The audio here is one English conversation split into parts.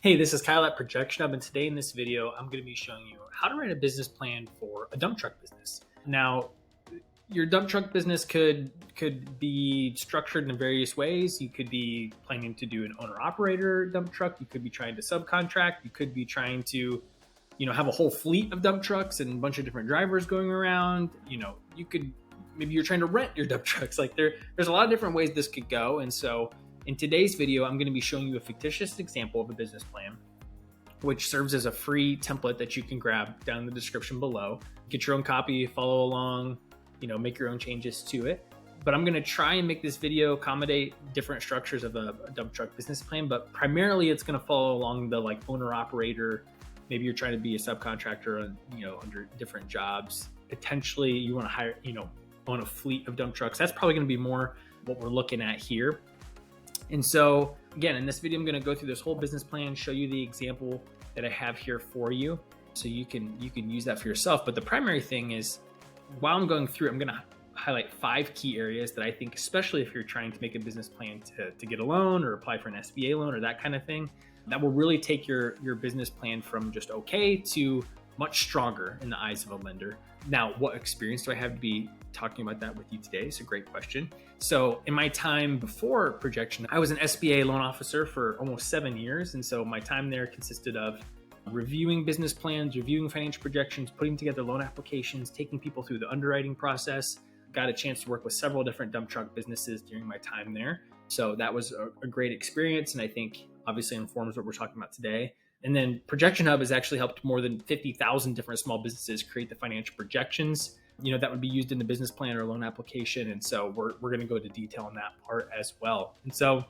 Hey, this is Kyle at Projection Hub, and today in this video, I'm going to be showing you how to write a business plan for a dump truck business. Now, your dump truck business could be structured in various ways. You could be planning to do an owner-operator dump truck. You could be trying to subcontract. You could be trying to, have a whole fleet of dump trucks and a bunch of different drivers going around. Maybe you're trying to rent your dump trucks. There's a lot of different ways this could go, and so in today's video, I'm going to be showing you a fictitious example of a business plan, which serves as a free template that you can grab down in the description below. Get your own copy, follow along, make your own changes to it. But I'm going to try and make this video accommodate different structures of a dump truck business plan, but primarily it's going to follow along the owner operator. Maybe you're trying to be a subcontractor on, under different jobs. Potentially you want to hire, own a fleet of dump trucks. That's probably going to be more what we're looking at here. And so again, in this video, I'm going to go through this whole business plan, show you the example that I have here for you. So you can use that for yourself. But the primary thing is, while I'm going through, I'm going to highlight 5 key areas that I think, especially if you're trying to make a business plan to get a loan or apply for an SBA loan or that kind of thing, that will really take your business plan from just okay to much stronger in the eyes of a lender. Now, what experience do I have to be talking about that with you today? It's a great question. So in my time before Projection, I was an SBA loan officer for almost 7 years. And so my time there consisted of reviewing business plans, reviewing financial projections, putting together loan applications, taking people through the underwriting process. Got a chance to work with several different dump truck businesses during my time there. So that was a great experience. And I think obviously informs what we're talking about today. And then Projection Hub has actually helped more than 50,000 different small businesses create the financial projections, that would be used in the business plan or loan application. And so we're going to go into detail on that part as well. And so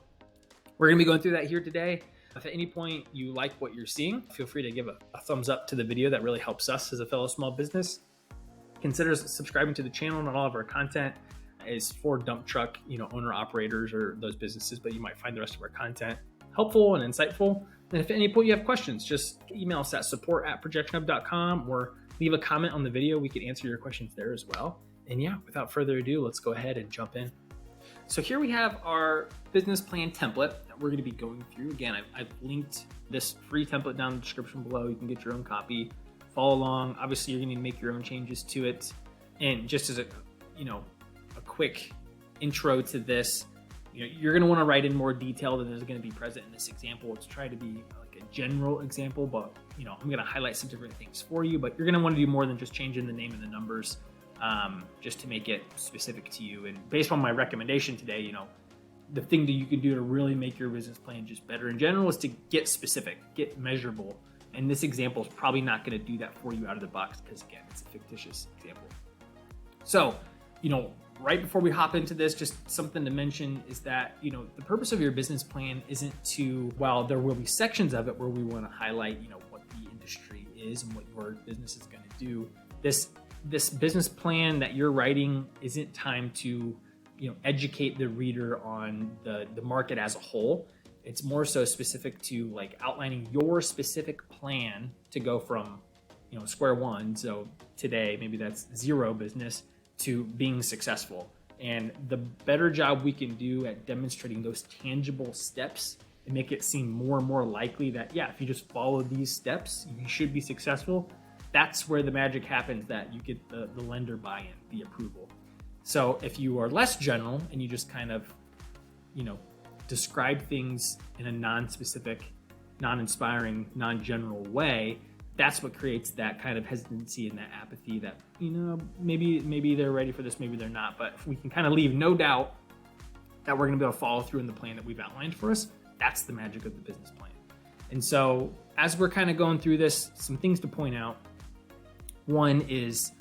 we're going to be going through that here today. If at any point you like what you're seeing, feel free to give a thumbs up to the video. That really helps us as a fellow small business. Consider subscribing to the channel. Not all of our content is for dump truck, owner operators or those businesses, but you might find the rest of our content helpful and insightful. And if at any point you have questions, just email us at support@projectionhub.com or leave a comment on the video. We can answer your questions there as well. And yeah, without further ado, let's go ahead and jump in. So here we have our business plan template that we're going to be going through. Again, I've linked this free template down in the description below. You can get your own copy, follow along. Obviously, you're going to make your own changes to it. And just as a quick intro to this, you're going to want to write in more detail than is going to be present in this example. Let's try to be like a general example, but I'm going to highlight some different things for you, but you're going to want to do more than just changing the name and the numbers, just to make it specific to you. And based on my recommendation today, the thing that you can do to really make your business plan just better in general is to get specific, get measurable. And this example is probably not going to do that for you out of the box because again, it's a fictitious example. So, right before we hop into this, just something to mention is that, the purpose of your business plan isn't to, while there will be sections of it where we want to highlight, what the industry is and what your business is going to do. This business plan that you're writing isn't time to, educate the reader on the market as a whole. It's more so specific to outlining your specific plan to go from, square one. So today, maybe that's 0 business to being successful. And the better job we can do at demonstrating those tangible steps and make it seem more and more likely that, yeah, if you just follow these steps, you should be successful. That's where the magic happens, that you get the lender buy-in, the approval. So if you are less general and you just kind of, describe things in a non-specific, non-inspiring, non-general way, that's what creates that kind of hesitancy and that apathy that, maybe they're ready for this, maybe they're not. But if we can kind of leave no doubt that we're going to be able to follow through in the plan that we've outlined for us, that's the magic of the business plan. And so as we're kind of going through this, some things to point out. One is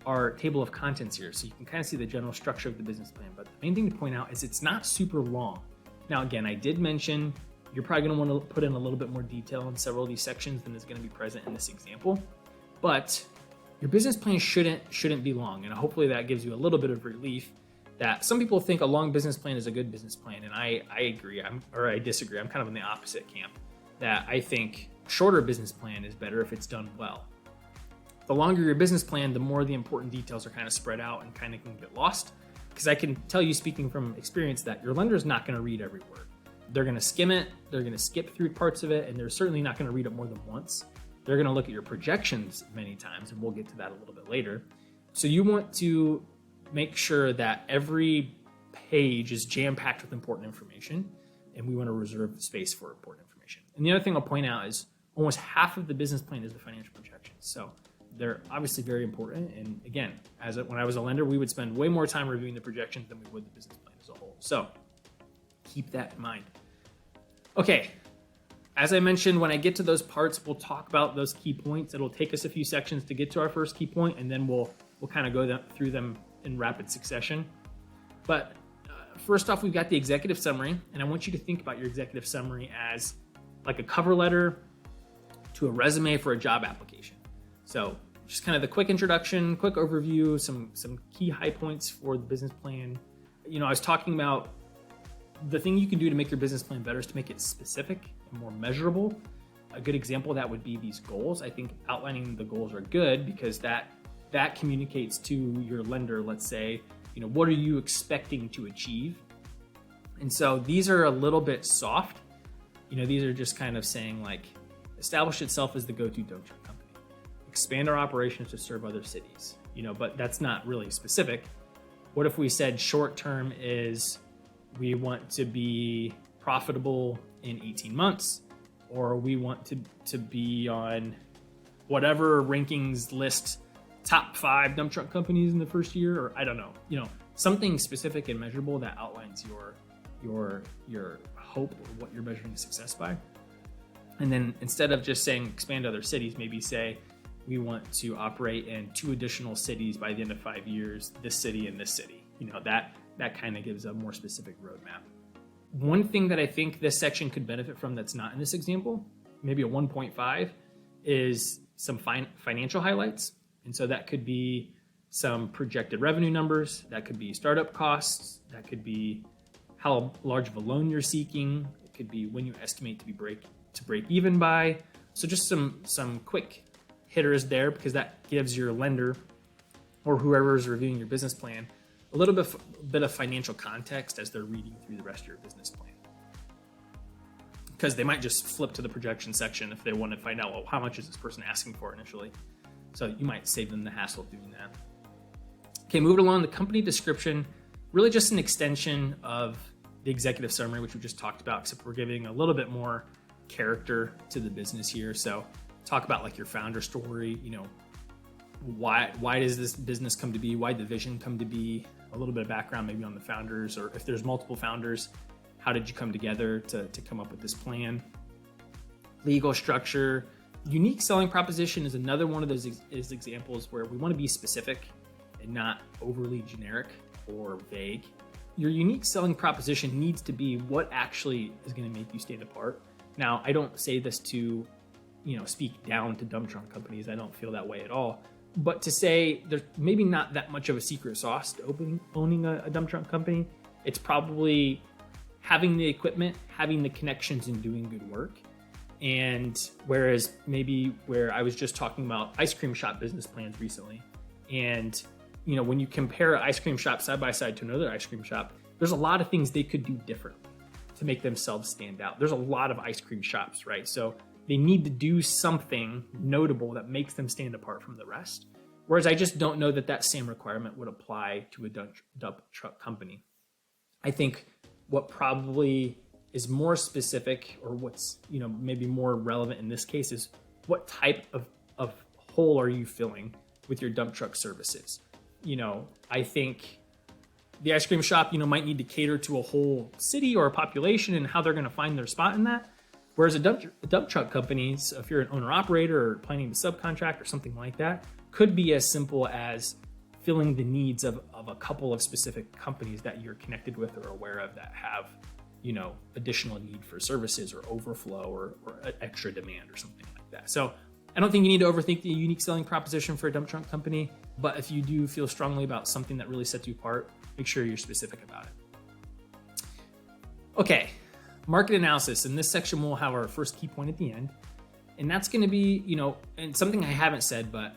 our table of contents here. So you can kind of see the general structure of the business plan. But the main thing to point out is it's not super long. Now, again, I did mention you're probably going to want to put in a little bit more detail in several of these sections than is going to be present in this example. But your business plan shouldn't be long. And hopefully that gives you a little bit of relief that some people think a long business plan is a good business plan. And I agree, I disagree. I'm kind of in the opposite camp, that I think shorter business plan is better if it's done well. The longer your business plan, the more the important details are kind of spread out and kind of can get lost. Because I can tell you, speaking from experience, that your lender is not going to read every word. They're going to skim it, they're going to skip through parts of it, and they're certainly not going to read it more than once. They're going to look at your projections many times, and we'll get to that a little bit later. So you want to make sure that every page is jam-packed with important information, and we want to reserve space for important information. And the other thing I'll point out is almost half of the business plan is the financial projections. So they're obviously very important. And again, when I was a lender, we would spend way more time reviewing the projections than we would the business plan as a whole. So keep that in mind. Okay, as I mentioned, when I get to those parts, we'll talk about those key points. It'll take us a few sections to get to our first key point, and then we'll kind of go through them in rapid succession. But first off, we've got the executive summary, and I want you to think about your executive summary as like a cover letter to a resume for a job application. So just kind of the quick introduction, quick overview, some key high points for the business plan. I was talking about the thing you can do to make your business plan better is to make it specific and more measurable. A good example of that would be these goals. I think outlining the goals are good because that communicates to your lender, let's say, what are you expecting to achieve? And so these are a little bit soft. These are just kind of saying like, establish itself as the go-to dump truck company, expand our operations to serve other cities, but that's not really specific. What if we said short term is we want to be profitable in 18 months, or we want to be on whatever rankings list top 5 dump truck companies in the first year, or I don't know, something specific and measurable that outlines your hope or what you're measuring success by. And then instead of just saying expand other cities, maybe say we want to operate in 2 additional cities by the end of 5 years, this city and this city. That kind of gives a more specific roadmap. One thing that I think this section could benefit from that's not in this example, maybe a 1.5, is some financial highlights. And so that could be some projected revenue numbers, that could be startup costs, that could be how large of a loan you're seeking, it could be when you estimate to break even by. So just some quick hitters there, because that gives your lender or whoever is reviewing your business plan a little bit of financial context as they're reading through the rest of your business plan. Because they might just flip to the projection section if they want to find out, well, how much is this person asking for initially? So you might save them the hassle of doing that. Okay, moving along, the company description, really just an extension of the executive summary, which we just talked about, except we're giving a little bit more character to the business here. So talk about like your founder story, why does this business come to be? Why did the vision come to be? A little bit of background maybe on the founders, or if there's multiple founders, how did you come together to come up with this plan? Legal structure. Unique selling proposition is another one of those examples where we want to be specific and not overly generic or vague. Your unique selling proposition needs to be what actually is going to make you stand apart. Now, I don't say this to, speak down to dump truck companies. I don't feel that way at all. But to say there's maybe not that much of a secret sauce to owning a dump truck company. It's probably having the equipment, having the connections, and doing good work. And whereas maybe where I was just talking about ice cream shop business plans recently, and when you compare an ice cream shop side by side to another ice cream shop, there's a lot of things they could do differently to make themselves stand out. There's a lot of ice cream shops, right? So they need to do something notable that makes them stand apart from the rest. Whereas I just don't know that same requirement would apply to a dump truck company. I think what probably is more specific, or what's maybe more relevant in this case, is what type of hole are you filling with your dump truck services? I think the ice cream shop, might need to cater to a whole city or a population and how they're going to find their spot in that. Whereas a dump truck company, so if you're an owner operator or planning to subcontract or something like that, could be as simple as filling the needs of a couple of specific companies that you're connected with or aware of that have, additional need for services or overflow or extra demand or something like that. So I don't think you need to overthink the unique selling proposition for a dump truck company, but if you do feel strongly about something that really sets you apart, make sure you're specific about it. Okay, market analysis. In this section, we'll have our first key point at the end, and that's going to be, and something I haven't said, but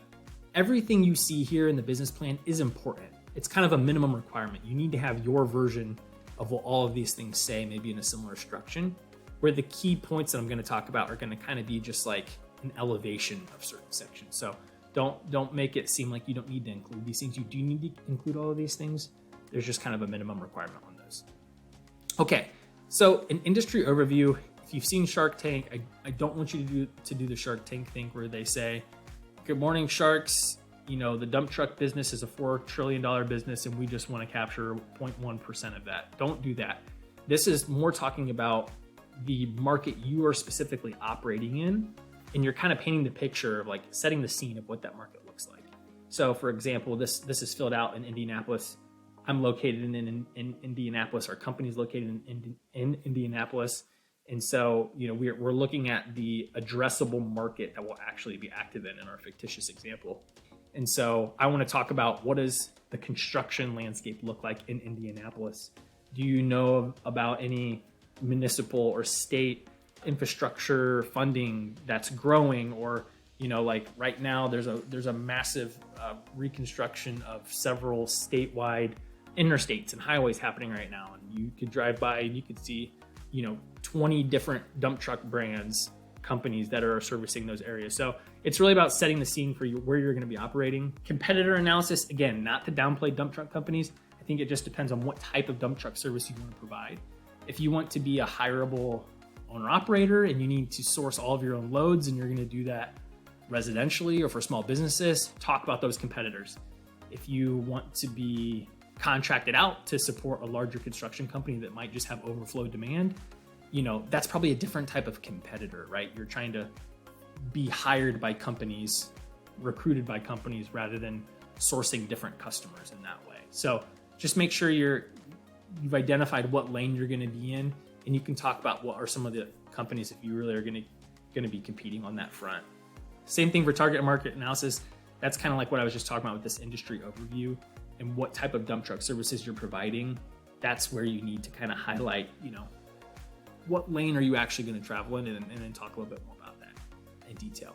everything you see here in the business plan is important. It's kind of a minimum requirement. You need to have your version of what all of these things say, maybe in a similar structure, where the key points that I'm going to talk about are going to kind of be just like an elevation of certain sections. So don't make it seem like you don't need to include these things. You do need to include all of these things. There's just kind of a minimum requirement on those. Okay, so an industry overview. If you've seen Shark Tank, I don't want you to do the Shark Tank thing where they say, "Good morning, sharks. You know, the dump truck business is a $4 trillion business and we just want to capture 0.1% of that." Don't do that. This is more talking about the market you are specifically operating in, and you're kind of painting the picture of like setting the scene of what that market looks like. So for example, this is filled out in Indianapolis. I'm located in Indianapolis. Our company's located in Indianapolis. And so, you know, we're looking at the addressable market that will actually be active in our fictitious example. And so I want to talk about, what does the construction landscape look like in Indianapolis? Do you know about any municipal or state infrastructure funding that's growing? Or, you know, like right now there's a massive reconstruction of several statewide interstates and highways happening right now. And you could drive by and you could see, you know, 20 different dump truck brands, companies that are servicing those areas. So it's really about setting the scene for you, where you're going to be operating. Competitor analysis, again, not to downplay dump truck companies. I think it just depends on what type of dump truck service you want to provide. If you want to be a hireable owner operator and you need to source all of your own loads and you're going to do that residentially or for small businesses, talk about those competitors. If you want to be contracted out to support a larger construction company that might just have overflow demand, you know, that's probably a different type of competitor, right? You're trying to be hired by companies, recruited by companies, rather than sourcing different customers in that way. So just make sure you've identified what lane you're going to be in, and you can talk about what are some of the companies if you really are going to be competing on that front. Same thing for target market analysis. That's kind of like what I was just talking about with this industry overview and what type of dump truck services you're providing. That's where you need to kind of highlight, you know, what lane are you actually going to travel in, and then talk a little bit more about that in detail.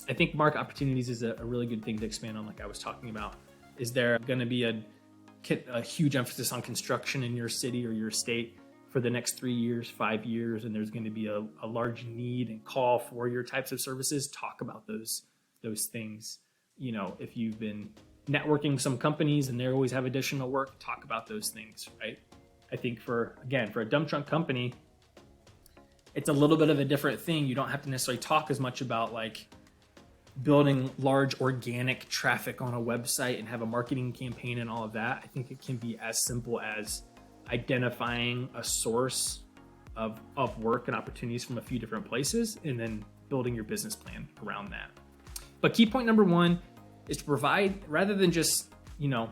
I think market opportunities is a really good thing to expand on, like I was talking about. Is there going to be a huge emphasis on construction in your city or your state for the next 3 years, 5 years, and there's going to be a large need and call for your types of services? Talk about those things. You know, if you've been networking some companies and they always have additional work, talk about those things, right? I think for a dump truck company, it's a little bit of a different thing. You don't have to necessarily talk as much about like building large organic traffic on a website and have a marketing campaign and all of that. I think it can be as simple as identifying a source of work and opportunities from a few different places and then building your business plan around that. But key point number one is to provide, rather than just, you know,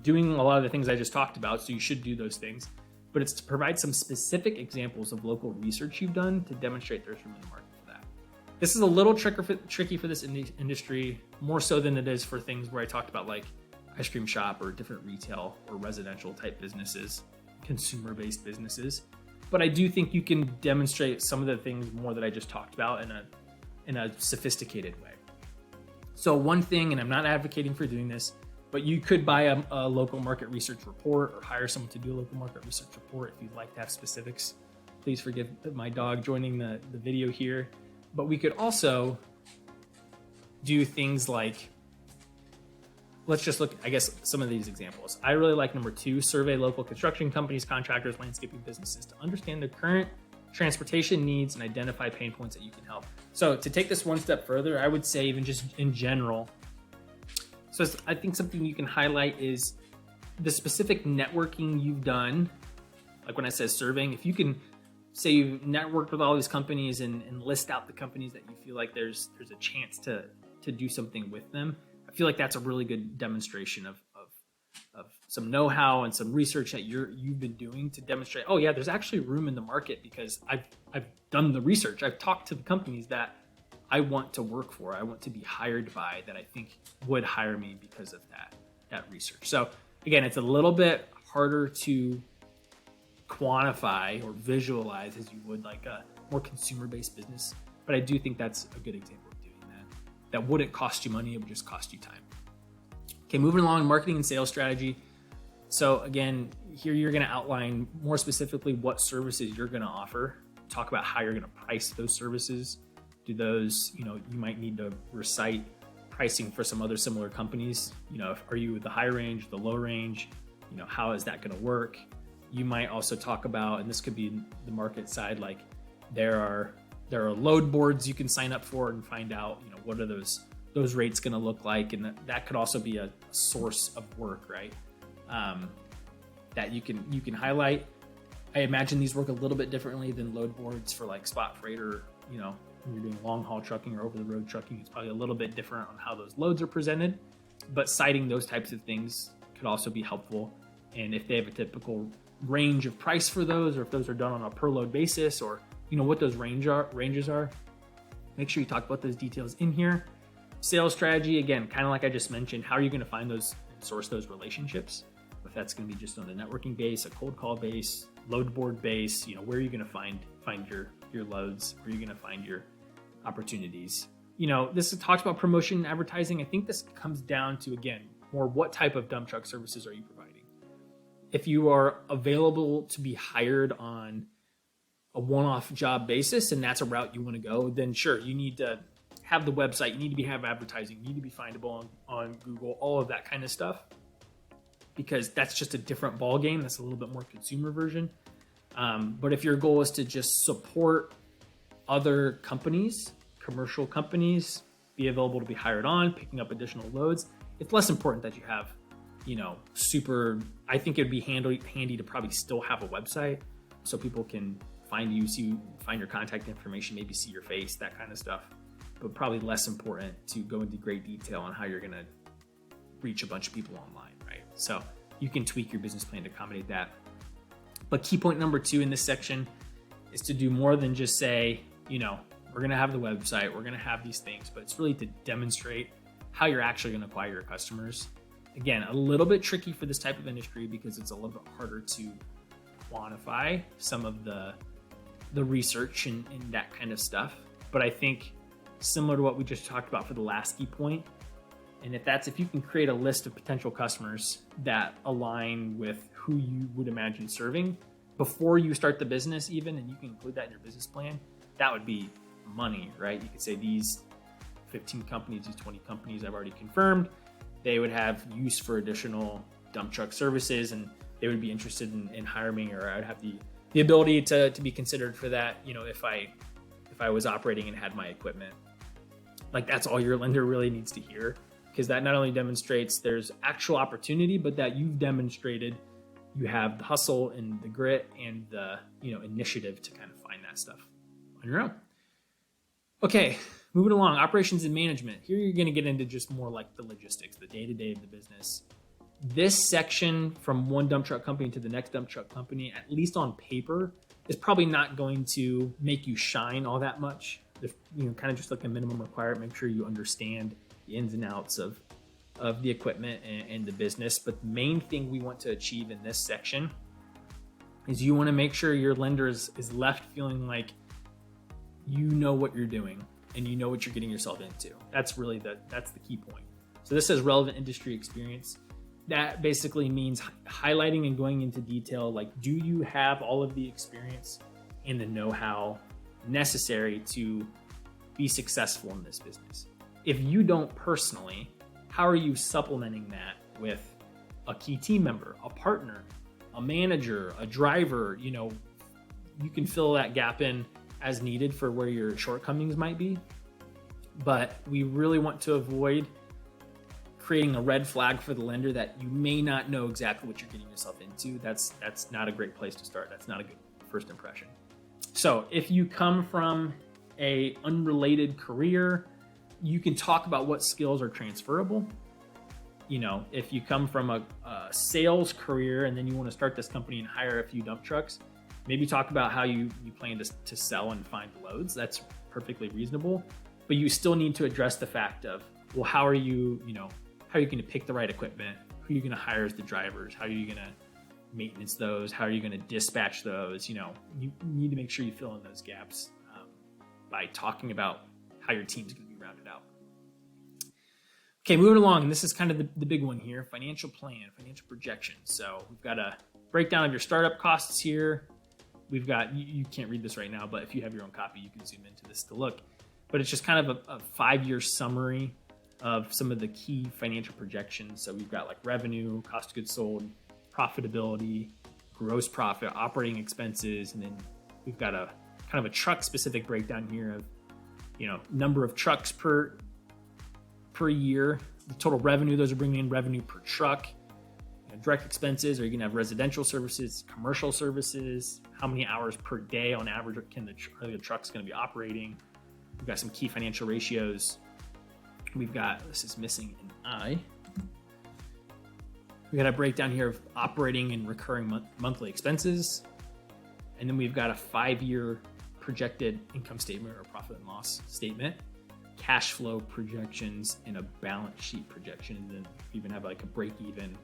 doing a lot of the things I just talked about, so you should do those things, but it's to provide some specific examples of local research you've done to demonstrate there's room in the market for that. This is a little tricky for this industry, more so than it is for things where I talked about like ice cream shop or different retail or residential type businesses, consumer-based businesses. But I do think you can demonstrate some of the things more that I just talked about in a sophisticated way. So one thing, and I'm not advocating for doing this, but you could buy a local market research report or hire someone to do a local market research report if you'd like to have specifics. Please forgive my dog joining the video here. But we could also do things like, let's just look, I guess, some of these examples. I really like number 2, survey local construction companies, contractors, landscaping businesses to understand their current transportation needs and identify pain points that you can help. So to take this one step further, I would say even just in general, so I think something you can highlight is the specific networking you've done. Like when I said surveying, if you can say you've networked with all these companies and list out the companies that you feel like there's a chance to do something with them, I feel like that's a really good demonstration of some know-how and some research that you've been doing to demonstrate, oh yeah, there's actually room in the market because I've done the research. I've talked to the companies that I want to work for, I want to be hired by, that I think would hire me because of that research. So again, it's a little bit harder to quantify or visualize as you would like a more consumer-based business, but I do think that's a good example of doing that. That wouldn't cost you money, it would just cost you time. Okay, moving along, marketing and sales strategy. So again, here you're going to outline more specifically what services you're going to offer, talk about how you're going to price those services. Do those, you might need to recite pricing for some other similar companies. Are you the high range, the low range? How is that going to work? You might also talk about, and this could be the market side, like there are load boards you can sign up for and find out, what are those rates going to look like, and that could also be a source of work, right? That you can highlight. I imagine these work a little bit differently than load boards for like spot freight, or when you're doing long haul trucking or over the road trucking. It's probably a little bit different on how those loads are presented, but citing those types of things could also be helpful. And if they have a typical range of price for those, or if those are done on a per load basis, or what those ranges are, make sure you talk about those details in here. Sales strategy, again, kind of like I just mentioned, how are you going to find those and source those relationships? If that's going to be just on the networking base, a cold call base, load board base, where are you going to find your loads? Where are you going to find your opportunities? This talks about promotion and advertising. I think this comes down to, again, more what type of dump truck services are you providing? If you are available to be hired on a one-off job basis and that's a route you want to go, then sure, you need to have the website, you need to have advertising, you need to be findable on Google, all of that kind of stuff, because that's just a different ball game. That's a little bit more consumer version. But if your goal is to just support other companies, commercial companies, be available to be hired on, picking up additional loads, it's less important that you have, I think it'd be handy to probably still have a website so people can find you, find your contact information, maybe see your face, that kind of stuff. But probably less important to go into great detail on how you're going to reach a bunch of people online, right? So you can tweak your business plan to accommodate that. But key point number 2 in this section is to do more than just say, we're going to have the website, we're going to have these things, but it's really to demonstrate how you're actually going to acquire your customers. Again, a little bit tricky for this type of industry because it's a little bit harder to quantify some of the research and that kind of stuff. But I think similar to what we just talked about for the last key point, and if you can create a list of potential customers that align with who you would imagine serving before you start the business even, and you can include that in your business plan, that would be money, right? You could say these 15 companies, these 20 companies I've already confirmed, they would have use for additional dump truck services, and they would be interested in hiring me, or I'd have the ability to be considered for that, if I was operating and had my equipment. Like, that's all your lender really needs to hear, because that not only demonstrates there's actual opportunity, but that you've demonstrated you have the hustle and the grit and the initiative to kind of find that stuff on your own. Okay, moving along, operations and management. Here you're going to get into just more like the logistics, the day-to-day of the business. This section from one dump truck company to the next dump truck company, at least on paper, is probably not going to make you shine all that much. There's kind of just like a minimum requirement. Make sure you understand the ins and outs of the equipment and the business. But the main thing we want to achieve in this section is you want to make sure your lender is left feeling like you know what you're doing and you know what you're getting yourself into. That's really that's the key point. So this says relevant industry experience. That basically means highlighting and going into detail, like, do you have all of the experience and the know-how necessary to be successful in this business? If you don't personally, how are you supplementing that with a key team member, a partner, a manager, a driver? You can fill that gap in as needed for where your shortcomings might be. But we really want to avoid creating a red flag for the lender that you may not know exactly what you're getting yourself into. That's not a great place to start. That's not a good first impression. So if you come from a unrelated career, you can talk about what skills are transferable. If you come from a sales career and then you want to start this company and hire a few dump trucks, maybe talk about how you plan to sell and find loads. That's perfectly reasonable. But you still need to address the fact of, well, how are you going to pick the right equipment? Who are you going to hire as the drivers? How are you going to maintenance those? How are you going to dispatch those? You need to make sure you fill in those gaps by talking about how your team's going to be rounded out. Okay, moving along. And this is kind of the big one here: financial plan, financial projections. So we've got a breakdown of your startup costs here. We've got, you can't read this right now, but if you have your own copy, you can zoom into this to look. But it's just kind of a 5-year summary of some of the key financial projections. So we've got like revenue, cost of goods sold, profitability, gross profit, operating expenses, and then we've got a kind of a truck specific breakdown here of, you know, number of trucks per year, the total revenue those are bringing in, revenue per truck, you know, direct expenses. Are you gonna have residential services, commercial services? How many hours per day on average are the trucks gonna be operating? We've got some key financial ratios. We've got, this is missing an I. We got a breakdown here of operating and recurring monthly expenses. And then we've got a 5-year projected income statement or profit and loss statement, cash flow projections, and a balance sheet projection. And then we even have like a break even,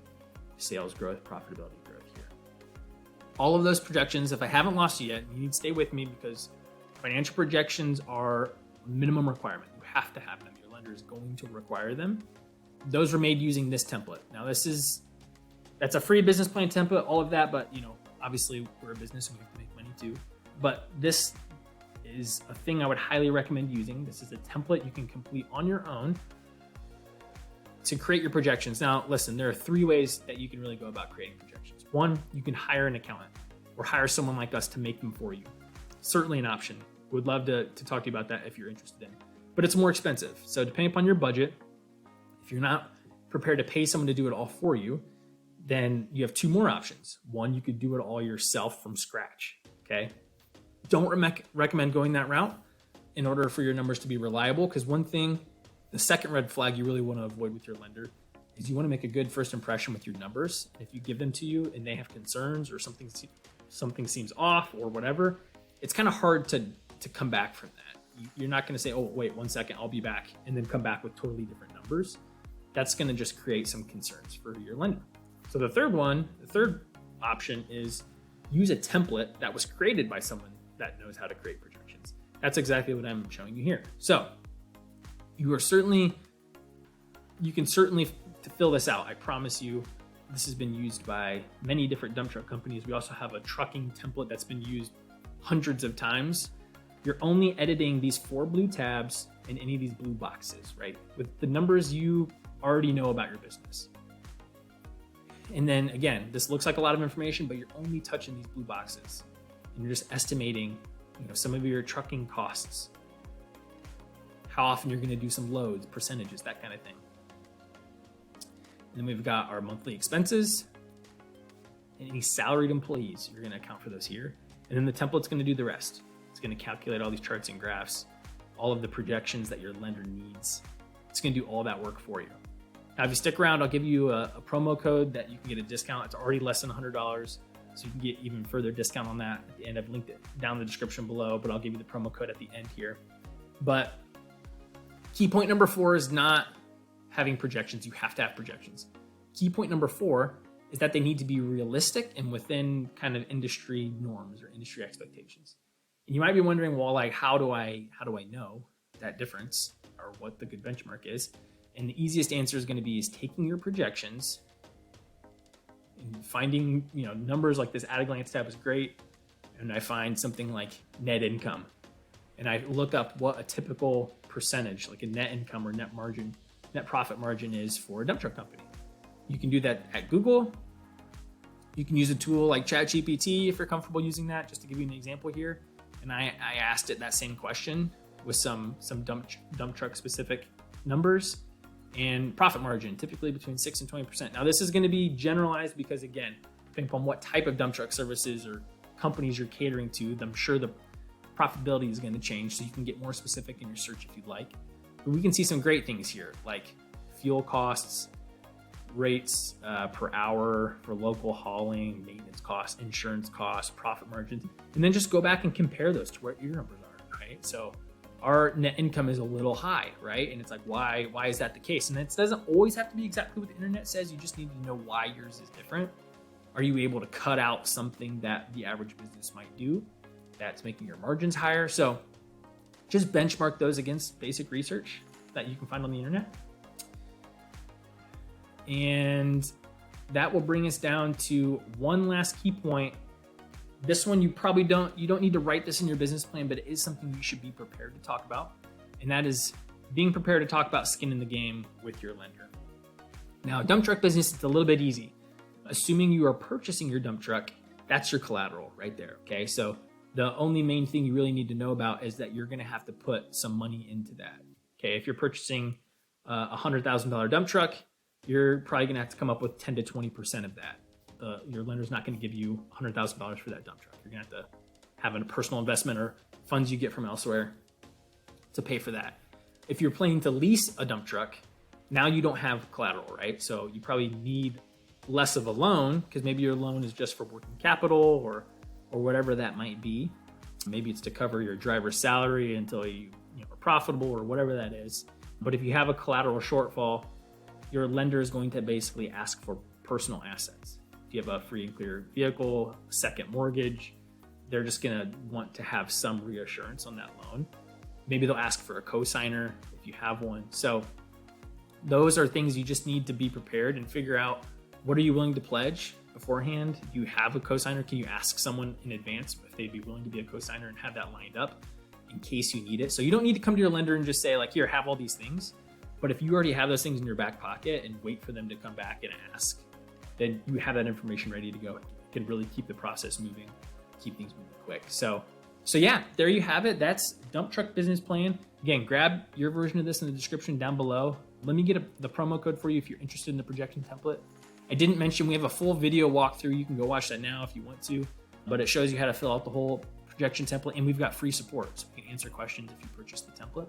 sales growth, profitability growth here. All of those projections, if I haven't lost you yet, you need to stay with me because financial projections are a minimum requirement. You have to have them. Your lender is going to require them. Those were made using this template. Now that's a free business plan template, all of that, but you know, obviously we're a business and we have to make money too. But this is a thing I would highly recommend using. This is a template you can complete on your own to create your projections. Now, listen, there are 3 ways that you can really go about creating projections. 1, you can hire an accountant or hire someone like us to make them for you. Certainly an option. Would love to talk to you about that if you're interested in. But it's more expensive. So depending upon your budget, if you're not prepared to pay someone to do it all for you, then you have 2 more options. 1, you could do it all yourself from scratch, okay? Don't recommend going that route in order for your numbers to be reliable, because one thing, the second red flag you really want to avoid with your lender is you want to make a good first impression with your numbers. If you give them to you and they have concerns or something seems off or whatever, it's kind of hard to come back from that. You're not going to say, oh, wait, 1 second, I'll be back, and then come back with totally different numbers. That's going to just create some concerns for your lender. So the third option is use a template that was created by someone that knows how to create projections. That's exactly what I'm showing you here. So you can certainly fill this out. I promise you, this has been used by many different dump truck companies. We also have a trucking template that's been used hundreds of times. You're only editing these 4 blue tabs in any of these blue boxes, right? With the numbers you already know about your business. And then again, this looks like a lot of information, but you're only touching these blue boxes. And you're just estimating, you know, some of your trucking costs, how often you're going to do some loads, percentages, that kind of thing. And then we've got our monthly expenses and any salaried employees. You're going to account for those here. And then the template's going to do the rest. It's going to calculate all these charts and graphs, all of the projections that your lender needs. It's going to do all that work for you. Now, if you stick around, I'll give you a promo code that you can get a discount. It's already less than $100. So you can get even further discount on that at the end. I've linked it down in the description below, but I'll give you the promo code at the end here. But key point number 4 is not having projections. You have to have projections. Key point number 4 is that they need to be realistic and within kind of industry norms or industry expectations. And you might be wondering, well, like, how do I know that difference or what the good benchmark is? And the easiest answer is going to be taking your projections and finding, you know, numbers like this at a glance tab is great. And I find something like net income. And I look up what a typical percentage, like a net income or net profit margin is for a dump truck company. You can do that at Google. You can use a tool like ChatGPT if you're comfortable using that, just to give you an example here. And I asked it that same question with some dump truck specific numbers. And profit margin, typically between 6 and 20%. Now, this is going to be generalized because, again, depending upon what type of dump truck services or companies you're catering to, I'm sure the profitability is going to change. So you can get more specific in your search if you'd like. But we can see some great things here, like fuel costs, rates per hour for local hauling, maintenance costs, insurance costs, profit margins, and then just go back and compare those to what your numbers are, right? So our net income is a little high, right? And it's like, why is that the case? And it doesn't always have to be exactly what the internet says. You just need to know why yours is different. Are you able to cut out something that the average business might do that's making your margins higher? So just benchmark those against basic research that you can find on the internet. And that will bring us down to one last key point. This one you probably don't need to write this in your business plan, but it is something you should be prepared to talk about. And that is being prepared to talk about skin in the game with your lender. Now, dump truck business is a little bit easy. Assuming you are purchasing your dump truck, that's your collateral right there. Okay. So the only main thing you really need to know about is that you're going to have to put some money into that. Okay. If you're purchasing a $100,000 dump truck, you're probably going to have to come up with 10 to 20% of that. Your lender's not going to give you $100,000 for that dump truck. You're going to have to have a personal investment or funds you get from elsewhere to pay for that. If you're planning to lease a dump truck, now you don't have collateral, right? So you probably need less of a loan because maybe your loan is just for working capital or whatever that might be. Maybe it's to cover your driver's salary until you are profitable or whatever that is. But if you have a collateral shortfall, your lender is going to basically ask for personal assets. If you have a free and clear vehicle, a second mortgage, they're just going to want to have some reassurance on that loan. Maybe they'll ask for a cosigner if you have one. So those are things you just need to be prepared and figure out, what are you willing to pledge beforehand? Do you have a cosigner? Can you ask someone in advance if they'd be willing to be a cosigner and have that lined up in case you need it? So you don't need to come to your lender and just say like, here, have all these things. But if you already have those things in your back pocket and wait for them to come back and ask, then you have that information ready to go. It can really keep the process moving, keep things moving quick. So yeah, there you have it. That's dump truck business plan. Again, grab your version of this in the description down below. Let me get the promo code for you if you're interested in the projection template. I didn't mention we have a full video walkthrough. You can go watch that now if you want to, but it shows you how to fill out the whole projection template, and we've got free support, so we can answer questions if you purchase the template.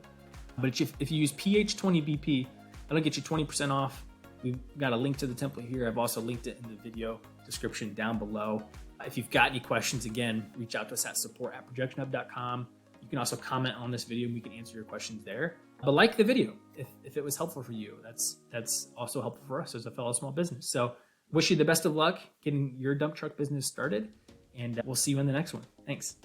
But if you use PH20BP, that'll get you 20% off. We've got a link to the template here. I've also linked it in the video description down below. If you've got any questions, again, reach out to us at support@projectionhub.com. You can also comment on this video and we can answer your questions there. But like the video if it was helpful for you. That's also helpful for us as a fellow small business. So wish you the best of luck getting your dump truck business started, and we'll see you in the next one. Thanks.